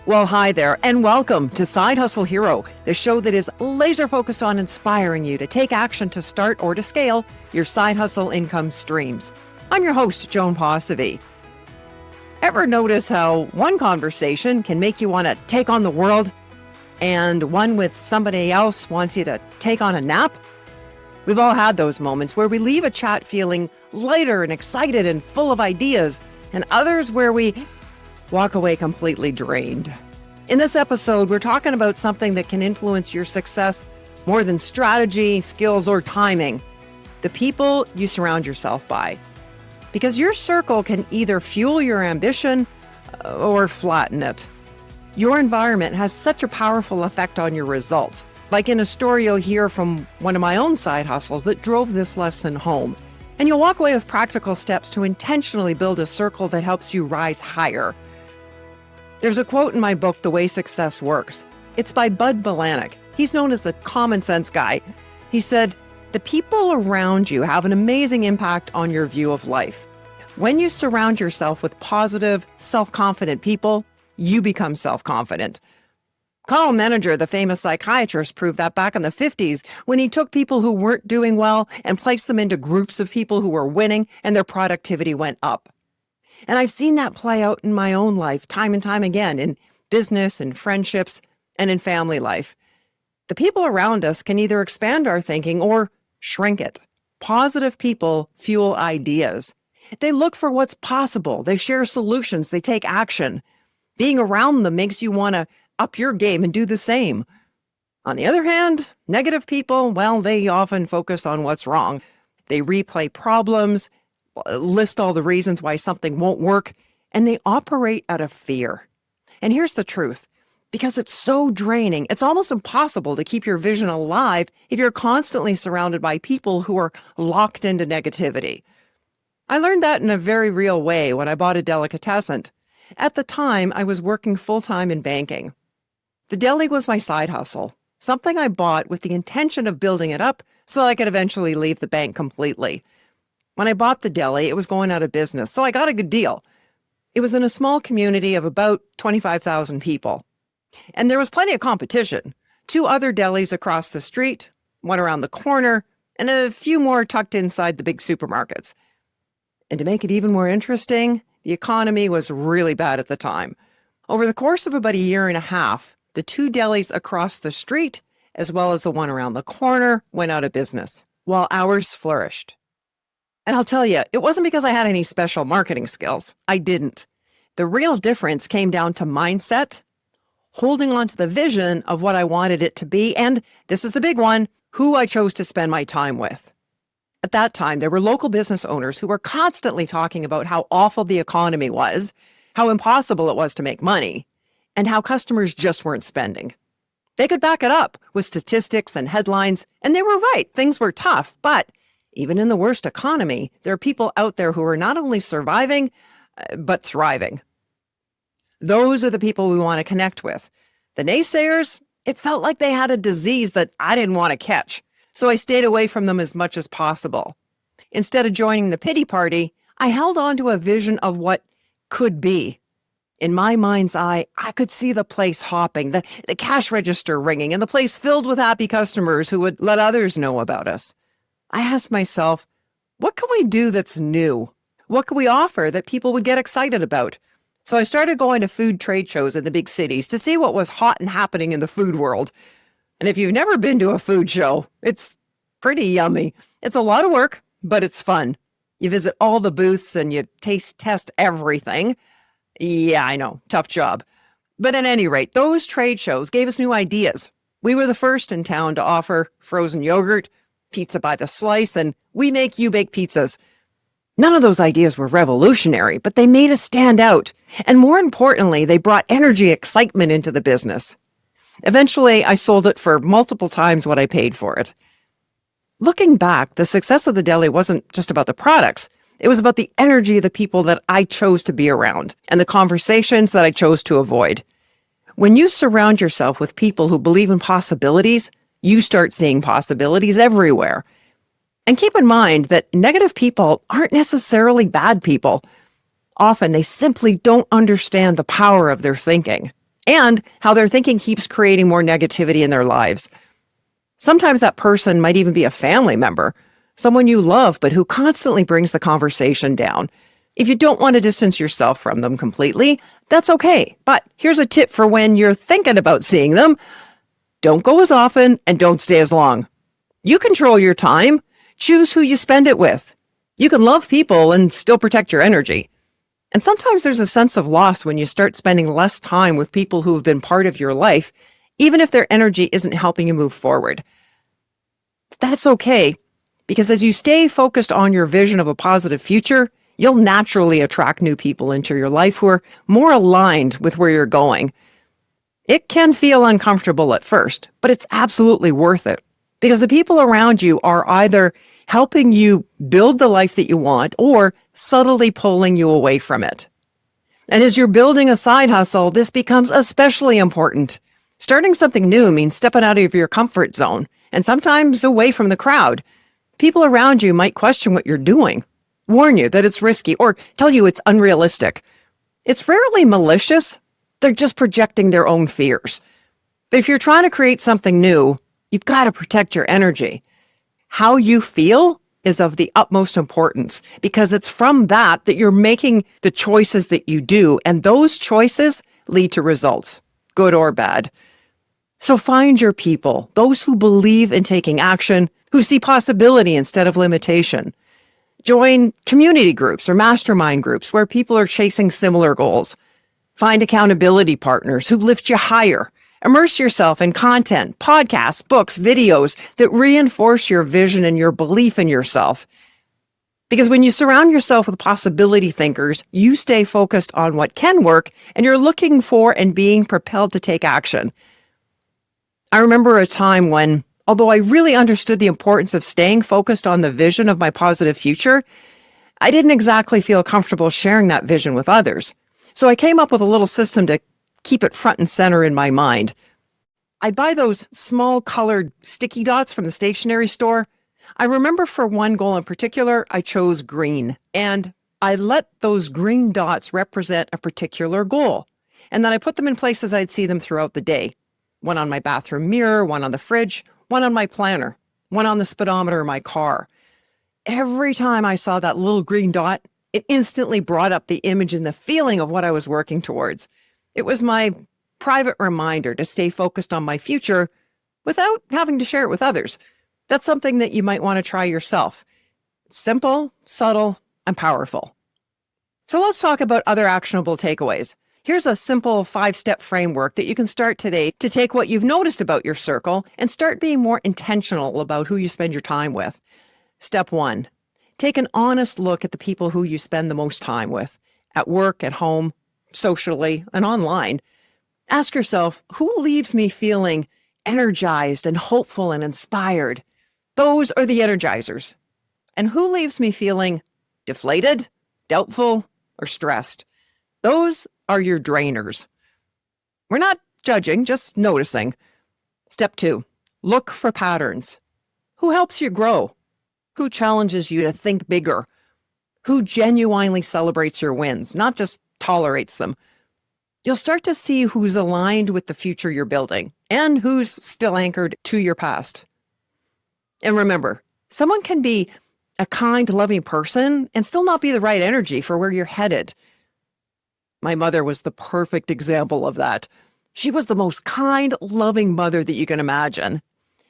Well, hi there, and welcome to Side Hustle Hero, the show that is laser focused on inspiring you to take action to start or to scale your side hustle income streams. I'm your host, Joan Posavy. Ever notice how one conversation can make you want to take on the world, and one with somebody else wants you to take on a nap? We've all had those moments where we leave a chat feeling lighter and excited and full of ideas, and others where we walk away completely drained. In this episode, we're talking about something that can influence your success more than strategy, skills, or timing. The people you surround yourself by. Because your circle can either fuel your ambition or flatten it. Your environment has such a powerful effect on your results. Like in a story you'll hear from one of my own side hustles that drove this lesson home. And you'll walk away with practical steps to intentionally build a circle that helps you rise higher. There's a quote in my book, The Way Success Works. It's by Bud Balanek. He's known as the common sense guy. He said, "The people around you have an amazing impact on your view of life. When you surround yourself with positive, self-confident people, you become self-confident." Carl Menninger, the famous psychiatrist, proved that back in the 50s when he took people who weren't doing well and placed them into groups of people who were winning, and their productivity went up. And I've seen that play out in my own life time and time again, in business and friendships and in family life. The people around us can either expand our thinking or shrink it. Positive people fuel ideas. They look for what's possible. They share solutions. They take action. Being around them makes you want to up your game and do the same. On the other hand, negative people, well, they often focus on what's wrong. They replay problems, list all the reasons why something won't work, and they operate out of fear. And here's the truth. Because it's so draining, it's almost impossible to keep your vision alive if you're constantly surrounded by people who are locked into negativity. I learned that in a very real way when I bought a delicatessen. At the time, I was working full-time in banking. The deli was my side hustle, something I bought with the intention of building it up so I could eventually leave the bank completely. When I bought the deli, it was going out of business, so I got a good deal. It was in a small community of about 25,000 people. And there was plenty of competition. 2 other delis across the street, one around the corner, and a few more tucked inside the big supermarkets. And to make it even more interesting, the economy was really bad at the time. Over the course of about a year and a half, the 2 delis across the street, as well as the one around the corner, went out of business, while ours flourished. And I'll tell you, it wasn't because I had any special marketing skills. I didn't. The real difference came down to mindset, holding on to the vision of what I wanted it to be, and this is the big one, who I chose to spend my time with. At that time, there were local business owners who were constantly talking about how awful the economy was, how impossible it was to make money, and how customers just weren't spending. They could back it up with statistics and headlines, and they were right. Things were tough, but even in the worst economy, there are people out there who are not only surviving, but thriving. Those are the people we want to connect with. The naysayers, it felt like they had a disease that I didn't want to catch, so I stayed away from them as much as possible. Instead of joining the pity party, I held on to a vision of what could be. In my mind's eye, I could see the place hopping, the cash register ringing, and the place filled with happy customers who would let others know about us. I asked myself, what can we do that's new? What can we offer that people would get excited about? So I started going to food trade shows in the big cities to see what was hot and happening in the food world. And if you've never been to a food show, it's pretty yummy. It's a lot of work, but it's fun. You visit all the booths and you test everything. Yeah, I know, tough job. But at any rate, those trade shows gave us new ideas. We were the first in town to offer frozen yogurt, pizza by the slice, and we make you-bake pizzas. None of those ideas were revolutionary, but they made us stand out. And more importantly, they brought energy, excitement into the business. Eventually, I sold it for multiple times what I paid for it. Looking back, the success of the deli wasn't just about the products. It was about the energy of the people that I chose to be around and the conversations that I chose to avoid. When you surround yourself with people who believe in possibilities, you start seeing possibilities everywhere. And keep in mind that negative people aren't necessarily bad people. Often they simply don't understand the power of their thinking. and how their thinking keeps creating more negativity in their lives. Sometimes that person might even be a family member, someone you love, but who constantly brings the conversation down. If you don't want to distance yourself from them completely, that's okay. But here's a tip for when you're thinking about seeing them. Don't go as often and don't stay as long. You control your time. Choose who you spend it with. You can love people and still protect your energy. And sometimes there's a sense of loss when you start spending less time with people who have been part of your life, even if their energy isn't helping you move forward. That's okay, because as you stay focused on your vision of a positive future, you'll naturally attract new people into your life who are more aligned with where you're going. It can feel uncomfortable at first, but it's absolutely worth it, because the people around you are either helping you build the life that you want or subtly pulling you away from it. And as you're building a side hustle, this becomes especially important. Starting something new means stepping out of your comfort zone and sometimes away from the crowd. People around you might question what you're doing, warn you that it's risky, or tell you it's unrealistic. It's rarely malicious. They're just projecting their own fears. But if you're trying to create something new, you've got to protect your energy. How you feel is of the utmost importance, because it's from that you're making the choices that you do, and those choices lead to results, good or bad. So find your people, those who believe in taking action, who see possibility instead of limitation. Join community groups or mastermind groups where people are chasing similar goals. Find accountability partners who lift you higher. Immerse yourself in content, podcasts, books, videos that reinforce your vision and your belief in yourself. Because when you surround yourself with possibility thinkers, you stay focused on what can work, and you're looking for and being propelled to take action. I remember a time when, although I really understood the importance of staying focused on the vision of my positive future, I didn't exactly feel comfortable sharing that vision with others. So I came up with a little system to keep it front and center in my mind. I'd buy those small colored sticky dots from the stationery store. I remember for one goal in particular, I chose green, and I let those green dots represent a particular goal. And then I put them in places I'd see them throughout the day. One on my bathroom mirror, one on the fridge, one on my planner, one on the speedometer in my car. Every time I saw that little green dot, it instantly brought up the image and the feeling of what I was working towards. It was my private reminder to stay focused on my future without having to share it with others. That's something that you might want to try yourself. It's simple, subtle, and powerful. So let's talk about other actionable takeaways. Here's a simple 5-step framework that you can start today to take what you've noticed about your circle and start being more intentional about who you spend your time with. Step 1, take an honest look at the people who you spend the most time with, at work, at home, socially, and online. Ask yourself, who leaves me feeling energized and hopeful and inspired? Those are the energizers. And who leaves me feeling deflated, doubtful, or stressed? Those are your drainers. We're not judging, just noticing. Step 2, look for patterns. Who helps you grow? Who challenges you to think bigger? Who genuinely celebrates your wins, not just tolerates them? You'll start to see who's aligned with the future you're building and who's still anchored to your past. And remember, someone can be a kind, loving person and still not be the right energy for where you're headed. My mother was the perfect example of that. She was the most kind, loving mother that you can imagine.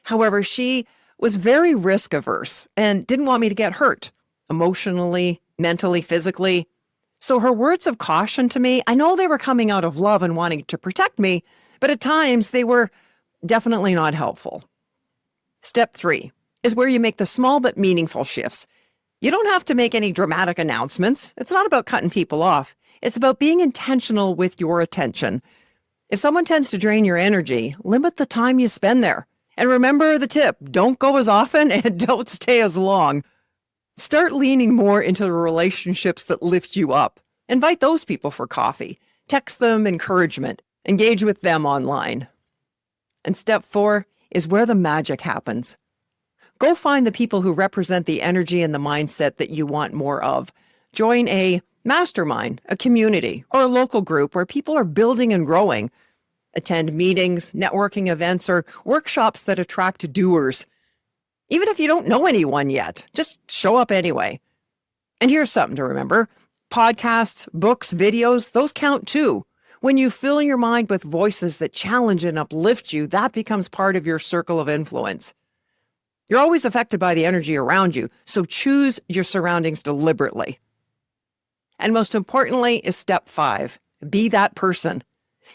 However, she was very risk averse and didn't want me to get hurt emotionally, mentally, physically. So her words of caution to me, I know they were coming out of love and wanting to protect me, but at times they were definitely not helpful. Step 3 is where you make the small but meaningful shifts. You don't have to make any dramatic announcements. It's not about cutting people off. It's about being intentional with your attention. If someone tends to drain your energy, limit the time you spend there. And remember the tip, don't go as often and don't stay as long. Start leaning more into the relationships that lift you up. Invite those people for coffee. Text them encouragement. Engage with them online. And step 4 is where the magic happens. Go find the people who represent the energy and the mindset that you want more of. Join a mastermind, a community, or a local group where people are building and growing. Attend meetings, networking events, or workshops that attract doers. Even if you don't know anyone yet, just show up anyway. And here's something to remember. Podcasts, books, videos, those count too. When you fill your mind with voices that challenge and uplift you, that becomes part of your circle of influence. You're always affected by the energy around you, so choose your surroundings deliberately. And most importantly is step 5, be that person.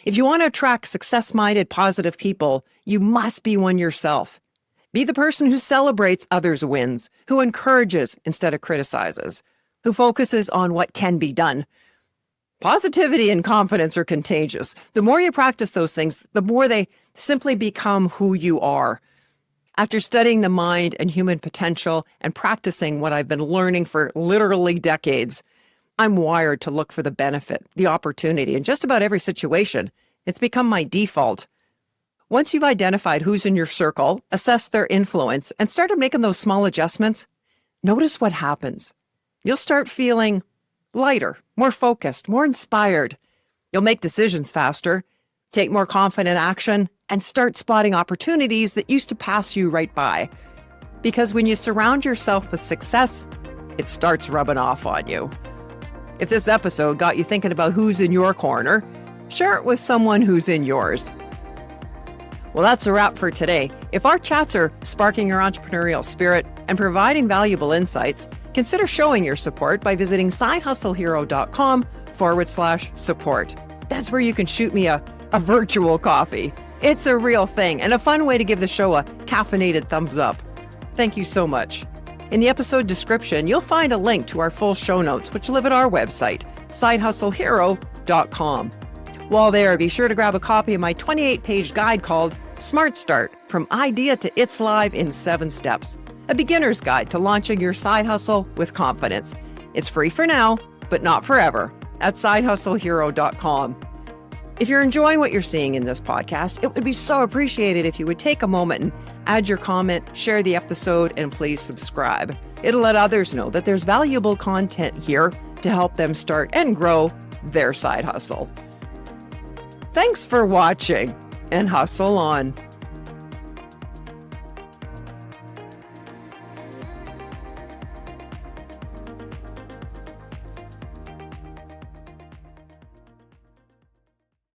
If you want to attract success-minded, positive people, you must be one yourself. Be the person who celebrates others' wins, who encourages instead of criticizes, who focuses on what can be done. Positivity and confidence are contagious. The more you practice those things, the more they simply become who you are. After studying the mind and human potential and practicing what I've been learning for literally decades, I'm wired to look for the benefit, the opportunity in just about every situation. It's become my default. Once you've identified who's in your circle, assess their influence, and started making those small adjustments, notice what happens. You'll start feeling lighter, more focused, more inspired. You'll make decisions faster, take more confident action, and start spotting opportunities that used to pass you right by. Because when you surround yourself with success, it starts rubbing off on you. If this episode got you thinking about who's in your corner, share it with someone who's in yours. Well, that's a wrap for today. If our chats are sparking your entrepreneurial spirit and providing valuable insights, consider showing your support by visiting sidehustlehero.com/support. That's where you can shoot me a virtual coffee. It's a real thing and a fun way to give the show a caffeinated thumbs up. Thank you so much. In the episode description, you'll find a link to our full show notes, which live at our website, sidehustlehero.com. While there, be sure to grab a copy of my 28-page guide called Smart Start, From Idea to It's Live in 7 Steps, a beginner's guide to launching your side hustle with confidence. It's free for now, but not forever, at sidehustlehero.com. If you're enjoying what you're seeing in this podcast, it would be so appreciated if you would take a moment and add your comment, share the episode, and please subscribe. It'll let others know that there's valuable content here to help them start and grow their side hustle. Thanks for watching, and hustle on.